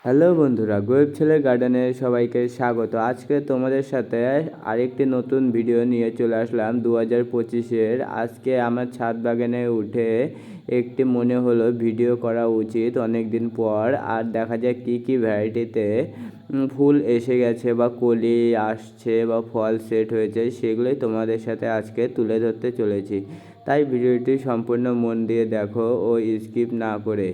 Hello বন্ধুরা, গোয়েব ছেলে গার্ডেনে সবাইকে স্বাগত। আজকে তোমাদের সাথে আরেকটি নতুন ভিডিও নিয়ে চলে আসলাম 2025-এর। আজকে আমার ছাদ বাগানে উঠে একটি মনে হলো ভিডিও করা উচিত অনেক দিন পর। আর দেখা যায় কি কি ভ্যারাইটিতে ফুল এসে গেছে বা কলি আসছে বা ফল সেট হয়েছে, সেগুলোই তোমাদের সাথে আজকে তুলে ধরতে চলেছি। তাই ভিডিওটি সম্পূর্ণ মন দিয়ে দেখো ও স্কিপ না করে।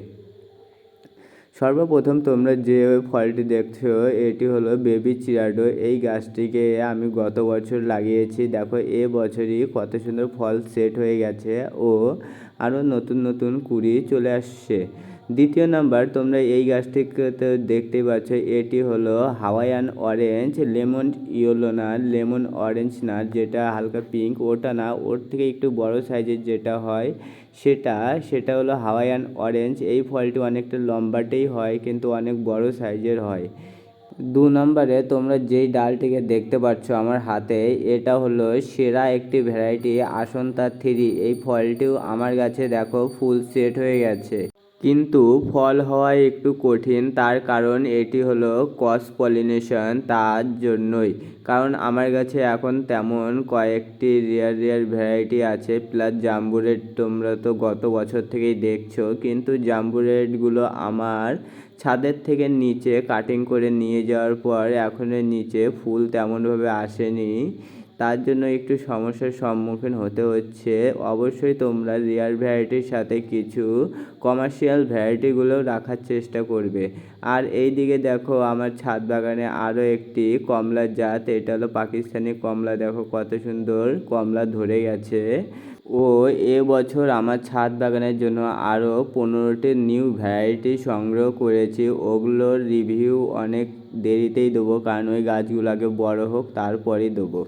সর্বপ্রথম তোমরা যে ফলটি দেখছো এটি হলো বেবি চিরাডো। এই গাছটিকে আমি গত বছর লাগিয়েছি। দেখো এ বছরই কত সুন্দর ফল সেট হয়ে গেছে ও আরও নতুন নতুন কুড়ি চলে আসছে। দ্বিতীয় নাম্বার, তোমরা এই গাছটিকে তো দেখতেই পাচ্ছ, এটি হলো হাওয়াইয়ান অরেঞ্জ। লেমন ইয়েলো না, লেমন অরেঞ্জ না, যেটা হালকা পিঙ্ক ওটা না, ওর থেকে একটু বড় সাইজের যেটা হয় সেটা হলো হাওয়াইয়ান অরেঞ্জ। এই ফলটি অনেকটা লম্বাটেই হয় কিন্তু অনেক বড় সাইজের হয়। 2 নম্বরে তোমরা যেই ডালটিকে দেখতে পাচ্ছ আমার হাতে, এটা হলো সেরা একটি ভ্যারাইটি আসন্তা 3। এই ফলটিও আমার গাছে দেখো ফুল সেট হয়ে গেছে, কিন্তু ফল হওয়ায় একটু কঠিন। তার কারণ এটি হলো ক্রস পলিনেশন, তার জন্যই। কারণ আমার কাছে এখন তেমন কয়েকটি রেয়ার ভ্যারাইটি আছে, প্লাস জাম্বু রেড তোমরা তো গত বছর থেকেই দেখছো, কিন্তু জাম্বু রেডগুলো আমার ছাদের থেকে নিচে কাটিং করে নিয়ে যাওয়ার পর এখনো নিচে ফুল তেমনভাবে আসেনি। তার জন্য একটু সমস্যার সম্মুখীন হতে হচ্ছে। অবশ্যই তোমরা রেয়ার ভ্যারাইটির সাথে কিছু কমার্শিয়াল ভ্যারাইটিগুলোও রাখার চেষ্টা করবে। আর এই দিকে দেখো আমার ছাদ বাগানে আরও একটি কমলার জাত, এটা হলো পাকিস্তানি কমলা। দেখো কত সুন্দর কমলা ধরে গেছে। ও এবছর আমার ছাদ বাগানের জন্য আরও 15টি নিউ ভ্যারাইটি সংগ্রহ করেছি। ওগুলোর রিভিউ অনেক দেরিতেই দেবো, কারণ ওই গাছগুলো আগে বড় হোক তারপরেই দেবো।